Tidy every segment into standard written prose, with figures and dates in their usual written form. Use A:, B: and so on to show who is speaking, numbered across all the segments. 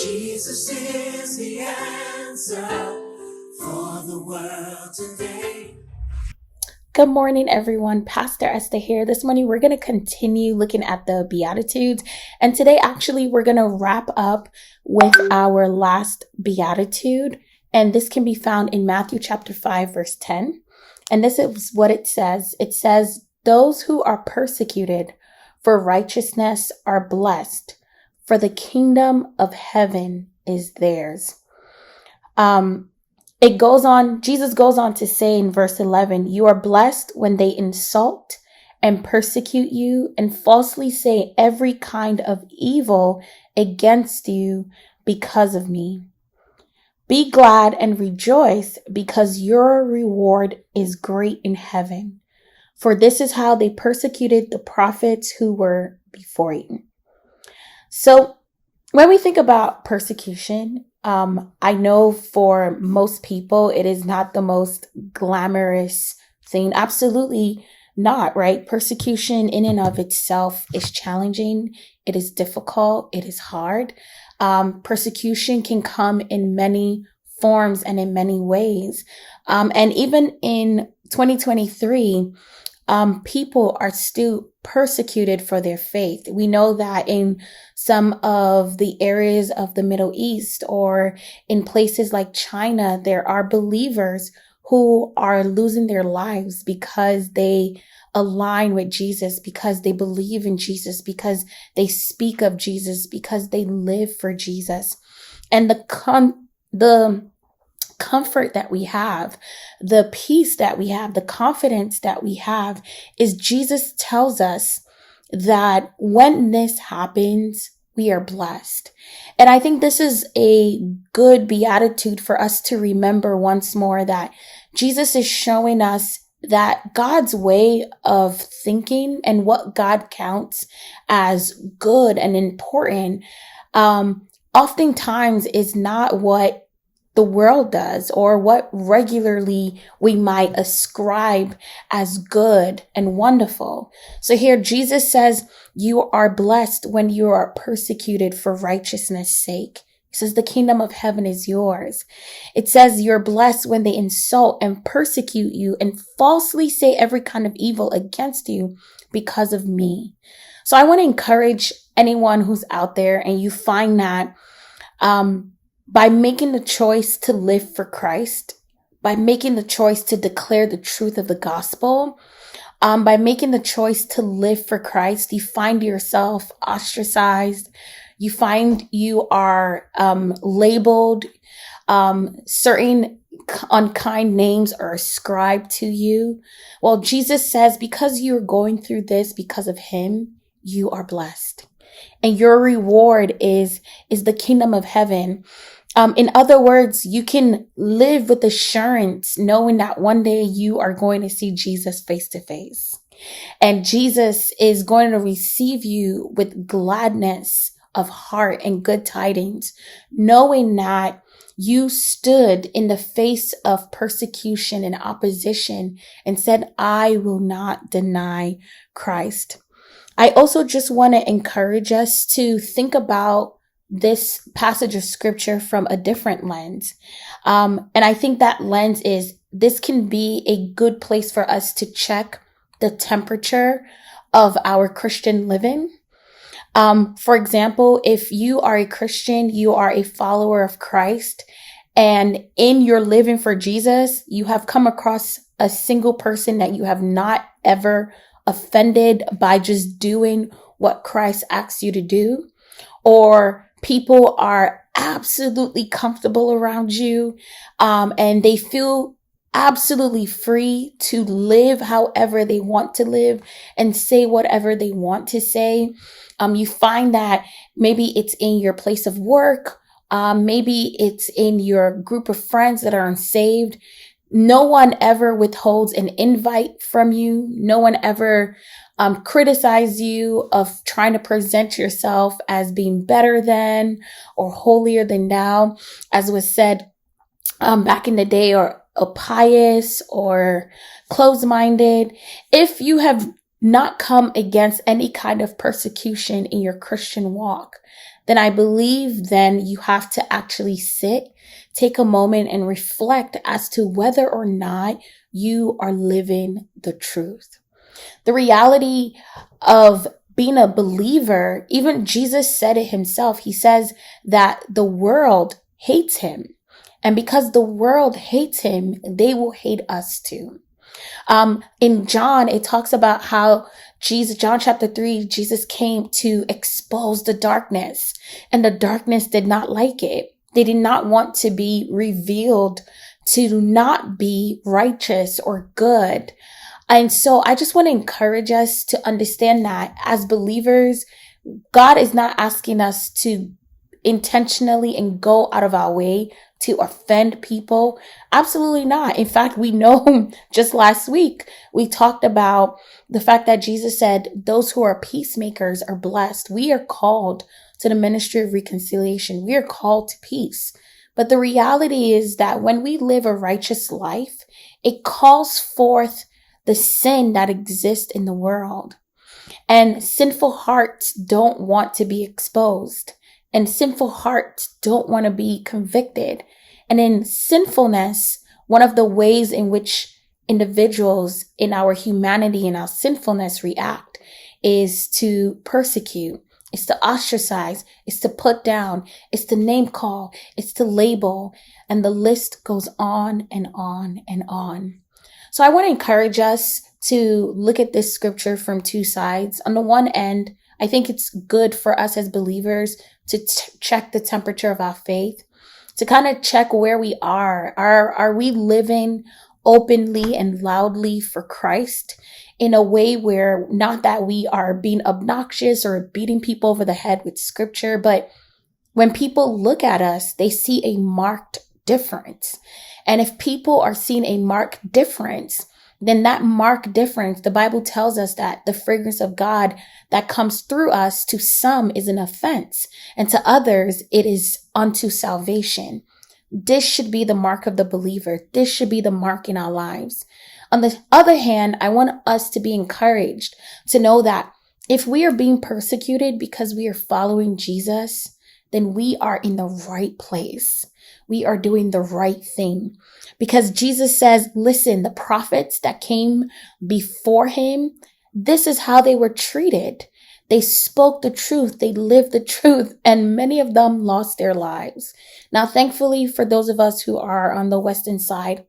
A: Jesus is the answer for the world today.
B: Good morning, everyone. Pastor Esther here. This morning, we're going to continue looking at the Beatitudes. And today, actually, we're going to wrap up with our last Beatitude. And this can be found in Matthew chapter 5, verse 10. And this is what it says. It says, "Those who are persecuted for righteousness are blessed, for the kingdom of heaven is theirs." Jesus goes on to say in verse 11, "You are blessed when they insult and persecute you and falsely say every kind of evil against you because of me. Be glad and rejoice, because your reward is great in heaven. For this is how they persecuted the prophets who were before you." So when we think about persecution, I know for most people, it is not the most glamorous thing. Absolutely not, right? Persecution in and of itself is challenging. It is difficult. It is hard. Persecution can come in many forms and in many ways. And even in 2023, people are still persecuted for their faith. We know that in some of the areas of the Middle East or in places like China, there are believers who are losing their lives because they align with Jesus, because they believe in Jesus, because they speak of Jesus, because they live for Jesus. And the comfort that we have, the peace that we have, the confidence that we have is Jesus tells us that when this happens, we are blessed. And I think this is a good beatitude for us to remember once more, that Jesus is showing us that God's way of thinking and what God counts as good and important, oftentimes is not what the world does or what regularly we might ascribe as good and wonderful. So here Jesus says, you are blessed when you are persecuted for righteousness' sake. He says the kingdom of heaven is yours. It says you're blessed when they insult and persecute you and falsely say every kind of evil against you because of me. So I want to encourage anyone who's out there and you find that, by making the choice to live for Christ, by making the choice to declare the truth of the gospel, by making the choice to live for Christ, you find yourself ostracized. You find you are labeled. Certain unkind names are ascribed to you. Well, Jesus says, because you're going through this because of him, you are blessed. And your reward is the kingdom of heaven. In other words, you can live with assurance knowing that one day you are going to see Jesus face to face. And Jesus is going to receive you with gladness of heart and good tidings, knowing that you stood in the face of persecution and opposition and said, I will not deny Christ. I also just want to encourage us to think about this passage of scripture from a different lens. And I think that lens is, this can be a good place for us to check the temperature of our Christian living. For example, if you are a Christian, you are a follower of Christ, and in your living for Jesus, you have come across a single person that you have not ever offended by just doing what Christ asks you to do, or people are absolutely comfortable around you, and they feel absolutely free to live however they want to live and say whatever they want to say. You find that maybe it's in your place of work, maybe it's in your group of friends that are unsaved. No one ever withholds an invite from you. No one ever criticize you of trying to present yourself as being better than or holier than thou, as was said back in the day, or pious or closed-minded. If you have not come against any kind of persecution in your Christian walk, then I believe then you have to actually take a moment and reflect as to whether or not you are living the truth. The reality of being a believer, even Jesus said it himself. He says that the world hates him. And because the world hates him, they will hate us too. In John, it talks about how John chapter 3, Jesus came to expose the darkness, and the darkness did not like it. They did not want to be revealed to not be righteous or good. And so I just want to encourage us to understand that as believers, God is not asking us to intentionally and go out of our way to offend people. Absolutely not. In fact, we know just last week, we talked about the fact that Jesus said, those who are peacemakers are blessed. We are called to the ministry of reconciliation. We are called to peace. But the reality is that when we live a righteous life, it calls forth the sin that exists in the world. And sinful hearts don't want to be exposed. And sinful hearts don't want to be convicted. And in sinfulness, one of the ways in which individuals in our humanity and our sinfulness react is to persecute, is to ostracize, is to put down, is to name call, is to label, and the list goes on and on and on. So I want to encourage us to look at this scripture from two sides. On the one end, I think it's good for us as believers to check the temperature of our faith, to kind of check where we are. Are we living openly and loudly for Christ in a way where not that we are being obnoxious or beating people over the head with scripture, but when people look at us, they see a marked difference. And if people are seeing a marked difference, then that marked difference, the Bible tells us that the fragrance of God that comes through us to some is an offense, and to others it is unto salvation. This should be the mark of the believer. This should be the mark in our lives. On the other hand, I want us to be encouraged to know that if we are being persecuted because we are following Jesus, then we are in the right place. We are doing the right thing. Because Jesus says, listen, the prophets that came before him, this is how they were treated. They spoke the truth. They lived the truth. And many of them lost their lives. Now, thankfully, for those of us who are on the western side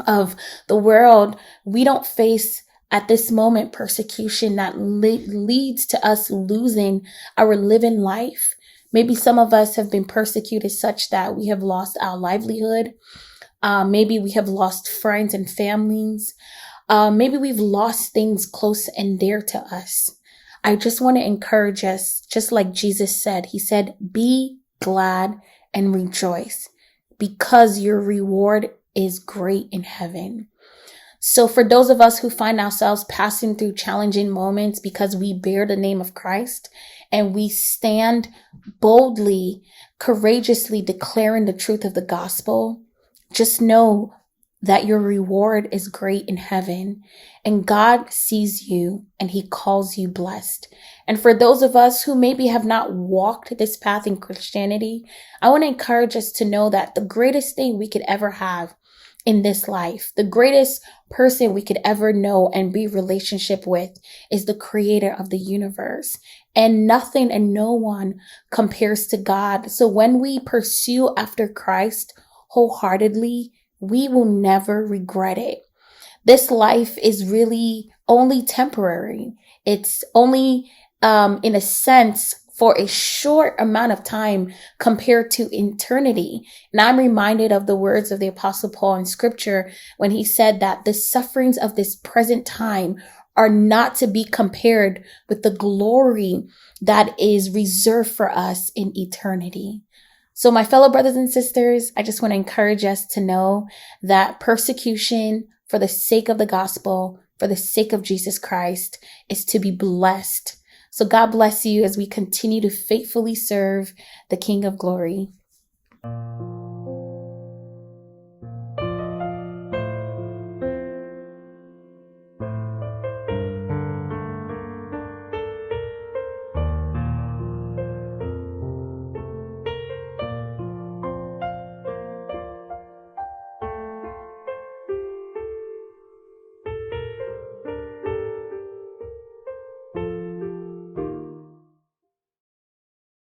B: of the world, we don't face at this moment persecution that leads to us losing our living life. Maybe some of us have been persecuted such that we have lost our livelihood. Maybe we have lost friends and families. Maybe we've lost things close and dear to us. I just want to encourage us, just like Jesus said. He said, be glad and rejoice because your reward is great in heaven. So for those of us who find ourselves passing through challenging moments because we bear the name of Christ and we stand boldly, courageously declaring the truth of the gospel, just know that your reward is great in heaven and God sees you and he calls you blessed. And for those of us who maybe have not walked this path in Christianity, I want to encourage us to know that the greatest thing we could ever have in this life, the greatest person we could ever know and be relationship with is the creator of the universe. And nothing and no one compares to God. So when we pursue after Christ wholeheartedly, we will never regret it. This life is really only temporary. It's only, in a sense, for a short amount of time compared to eternity. And I'm reminded of the words of the Apostle Paul in scripture when he said that the sufferings of this present time are not to be compared with the glory that is reserved for us in eternity. So my fellow brothers and sisters, I just want to encourage us to know that persecution for the sake of the gospel, for the sake of Jesus Christ, is to be blessed. So God bless you as we continue to faithfully serve the King of Glory.